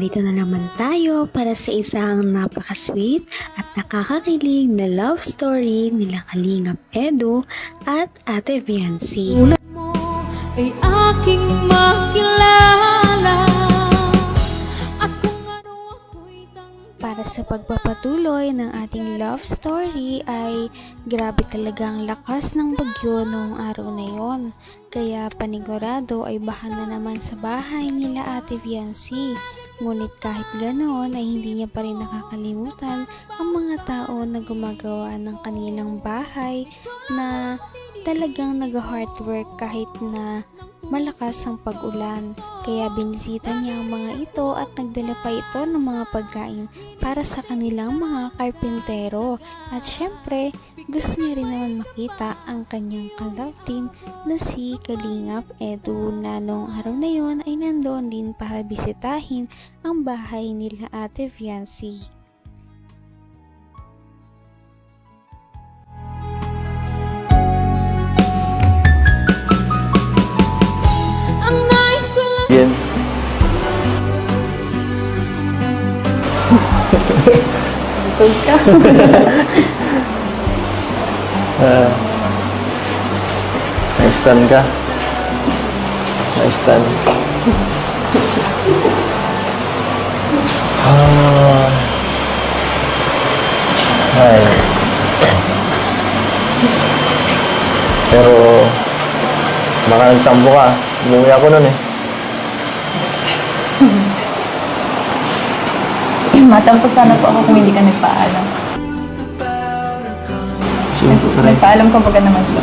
narito na naman tayo para sa isang napaka-sweet at nakakakilig na love story nila Kalingap Edu at Ate Viancy. Tulad mo ay aking makilala at kung ano ako'y Para sa pagpapatuloy ng ating love story ay grabe talaga ang lakas ng bagyo noong araw na yon. Kaya panigurado ay baha na naman sa bahay nila Ate Viancy. Ngunit kahit ganoon ay hindi niya pa rin nakakalimutan ang mga tao na gumagawa ng kanilang bahay na talagang nag-hard work kahit na malakas ang pag-ulan. Kaya binisita niya ang mga ito at nagdala pa ito ng mga pagkain para sa kanilang mga karpintero. At syempre, gusto niya rin naman makita ang kanyang ka-love team na si Kalingap Edu na noong araw na yon ay nandoon din para bisitahin ang bahay nila Ate Viancy. ang nais ko lang. Yan. Busog ka. Na-stun ka. Na-stun. Ay. Pero baka nagtambo ka. Umuwi ako nun eh. Matampo sana po ako kung hindi ka nagpaalam. Siyempre. Nagpaalam ka baga naman po.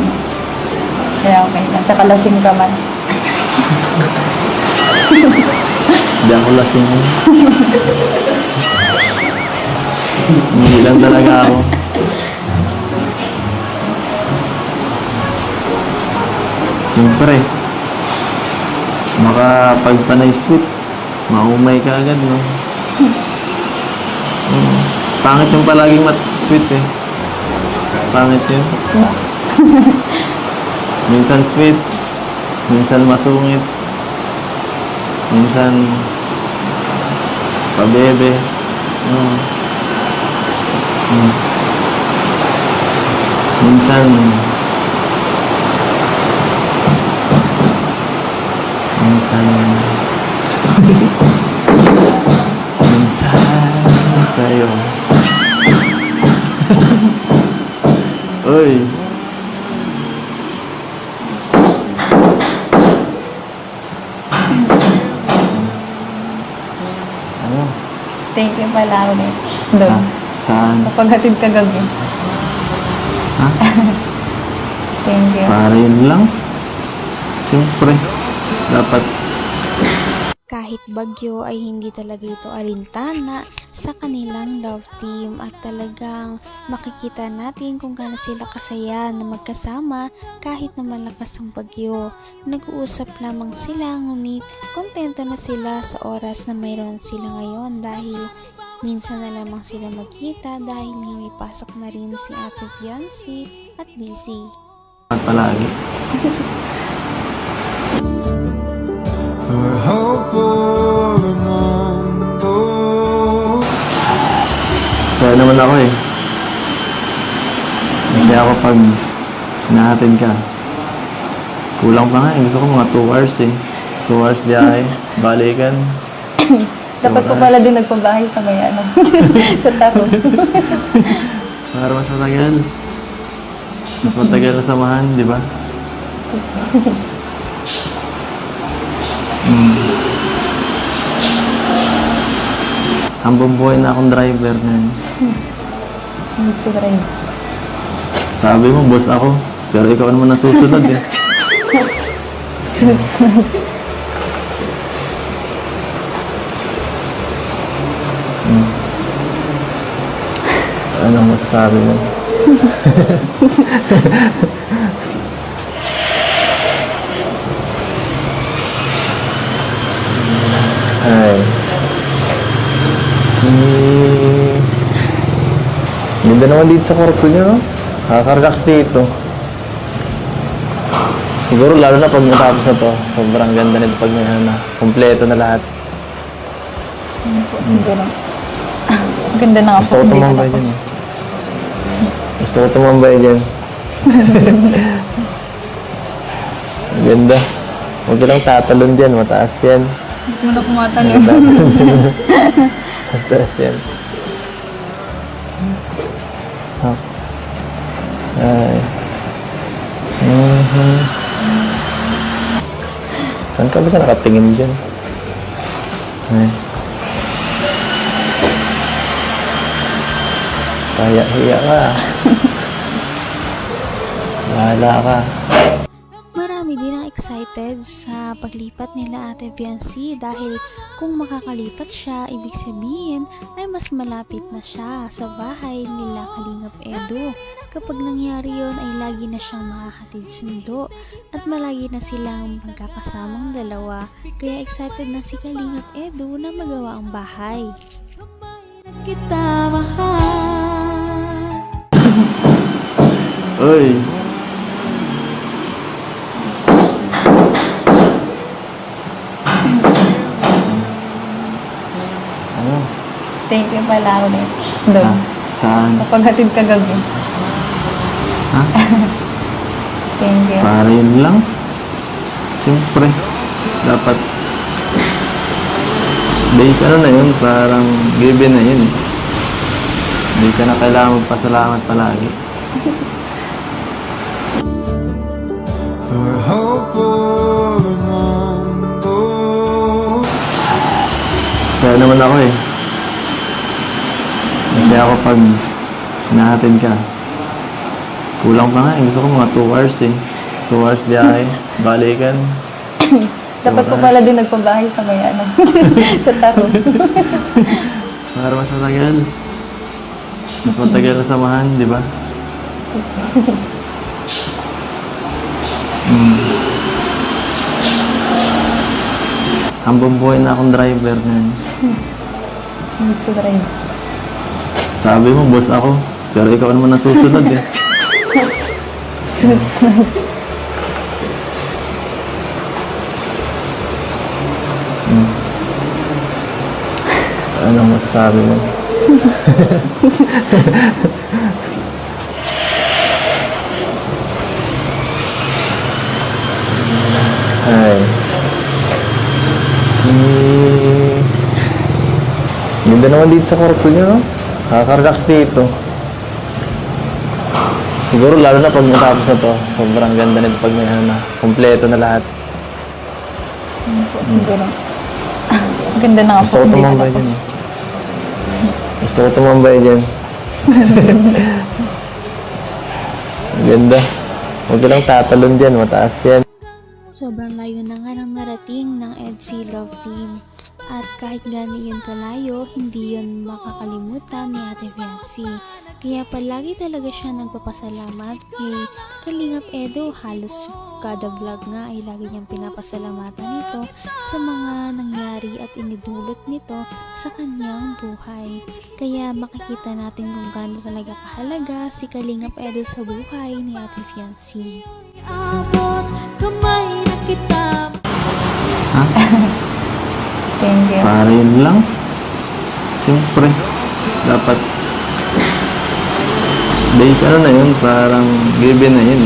Kaya okay lang. Tsaka lasing ka man. Hindi ako lasing. Hindi lang talaga ako. Siyempre. Makapagpanay sweet. Maumay ka agad, no? Pangit yung palaging sweet eh. Pangit yun. Minsan sweet, minsan masungit, minsan pabebe. Minsan sa'yo. Uy. Ano? Thank you pala ulit. Doon. Saan? Kapaghatid ka gabi. Ha? Thank you. Para yun lang. Siyempre. Dapat. Kahit bagyo ay hindi talaga ito alintana sa kanilang love team at talagang makikita natin kung gaano sila kasaya na magkasama kahit na malakas ang bagyo. Nag-uusap lamang sila ngunit kontento na sila sa oras na mayroon sila ngayon dahil minsan na lamang sila magkita dahil nga may pasok na rin si Ate Viancy at busy. Palagi. For hope for a mundo. Saya naman ako eh. Masaya ako pag nahatid ka. Kulang pa nga eh. Gusto ko mga 2 hours eh. 2 hours biyahe. Balikan. Dapat po pala din nagpabahay sa may ano. Sa taro. Para mas matagal. Mas matagal na samahan, di ba? Hambang buhay na akong driver na yun. Hindi si Ray. Sabi mo, boss ako. Pero ikaw naman nasusunod eh. Ano masasabi mo? Ay. Ganda naman dito sa kwarto niyo, no? Nakaka-relax dito. Siguro lalo na pag natapos na to, sobrang ganda nito pag may ano na, kompleto na lahat. Yun po, siguro. Ang ganda na nga Gusto po. ko Hindi tumambay natapos. dyan. Gusto ko tumambay dyan. Ang ganda. Huwag ka lang tatalon dyan. Mataas yan. Hindi ko na kumatalon. Mataas yan. Oh. Ay. Saan ka ba nakatingin dyan? Ay. Kaya-hiya ka. Bahala ka. Marami din ang excited sa paglipat nila Ate Biancy dahil kung makakalipat siya, ibig sabihin ay mas malapit na siya sa bahay nila Kalingap Edu. Kapag nangyari yon ay lagi na siyang makakatid sundo at malagi na silang magkakasamang dalawa, kaya excited na si Kalingap Edu na magawa ang bahay. Kita mahal. Uy! Ano? Thank you pala ulit. Doon. Saan? Kapaghatid ka gabi. Ha? Thank you. Para yun lang? Siyempre. Dapat base ano na yun, parang given na yun. Hindi ka na kailangan magpasalamat palagi. For hope or a mundo. Saya naman ako eh. Kasi ako pag nahatid ka. Kulang pa nga eh. Gusto ko mga 2 hours eh. 2 hours biyahe. Balikan. Dapat po pala din nagpabahay sa may ano. Sa taro. Para mas matagal. Mas matagal na samahan, di ba? Hambang buhay na akong driver na. Hindi sa drive. Sabi mo, boss ako. Pero ikaw naman nasusunod eh. Anong masasabi mo? Ay. Ganda naman dito sa kwarto niyo, no? Nakaka-relax dito. Siguro lalo na pag matapos na to, sobrang ganda nito pag may ano na, kompleto na lahat. Yun po, siguro. Ang ganda na nga Gusto po. ko Hindi tumambay natapos. dyan. Gusto ko tumambay dyan. Ang ganda. Huwag ka lang tatalon dyan, mataas yan. Sobrang layo na nga ng narating ng EDSI Love Team. At kahit gano'n yun kalayo, hindi yun makakalimutan ni Ate Biancy. Kaya palagi talaga siya nagpapasalamat kay Kalingap Edu. Halos kada vlog nga ay lagi niyang pinapasalamatan ito sa mga nangyari at inidulot nito sa kanyang buhay. Kaya makikita natin kung gaano talaga kahalaga si Kalingap Edu sa buhay ni Ate Biancy. Abot kamay na kita. Thank you. Para yun lang. Siyempre. Dapat base ano na yun, parang given na yun.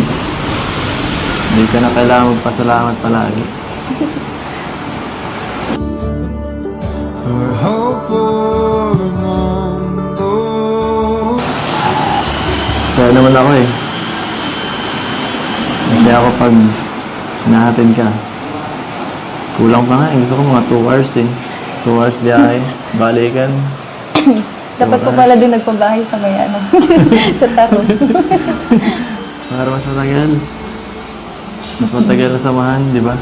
Hindi ka na kailangan magpasalamat palagi. For hope or a mundo. Saya naman ako eh. Kasi ako pag nahatid ka. Kulang pa nga eh. Gusto ko mga 2 hours eh. 2 hours biyahe. Balikan. Dapat po pala din nagpabahay sa may ano. Sa taro. Para mas matagal. Mas matagal na samahan, di ba?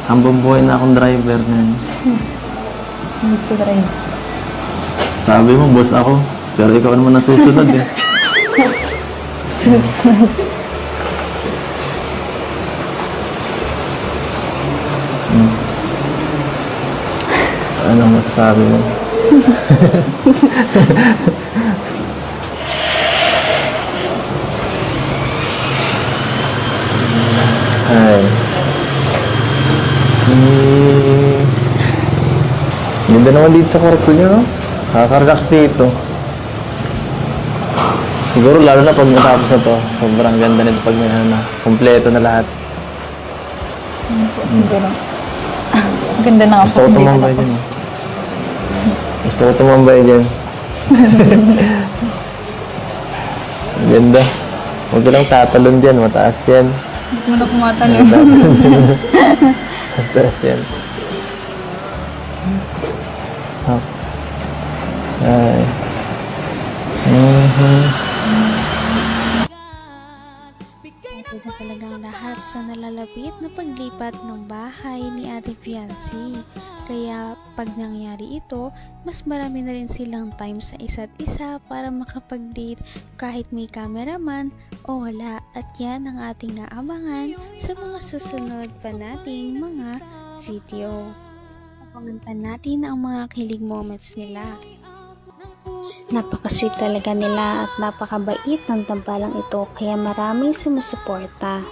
Hambang buhay na akong driver na. Hindi sa drive. Sabi mo, boss ako. Pero ikaw naman nasusunod eh. Anong masasabi mo? Ay. Ganda naman dito sa kwarto niyo, no? Nakaka-relax dito. Siguro lalo na pag natapos na to, sobrang ganda nito pag may kumpleto na lahat. Siguro. Ang ganda na nga Gusto ko hindi tumambay natapos. dyan. Gusto ko tumambay dyan. Ang ganda. Huwag ka lang tatalon dyan, mataas yan. Hindi mo na kumatalon. Mataas yan. Oh. Ay. Ito na talagang lahat sa nalalapit na paglipat ng bahay ni Ate Fiancé. Kaya pag nangyari ito, mas marami na rin silang time sa isa't isa para makapag-date kahit may cameraman o wala. At yan ang ating naabangan sa mga susunod pa nating mga video. Abangan pa natin ang mga kilig moments nila. Napaka-sweet talaga nila at napakabait ng tambalang ito kaya maraming sumusuporta.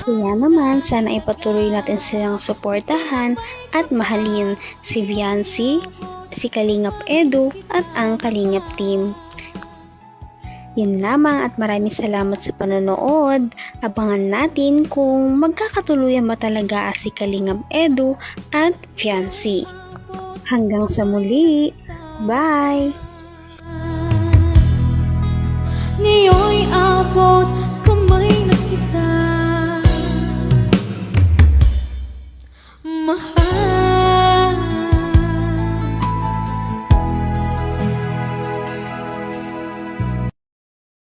Kaya naman sana ipatuloy natin silang suportahan at mahalin si Fiancé, si Kalingap Edu at ang Kalingap team. Yun lamang at maraming salamat sa panonood. Abangan natin kung magkakatuluyan ba talaga si Kalingap Edu at Fiancé. Hanggang sa muli! Bye! Ngayon'y abot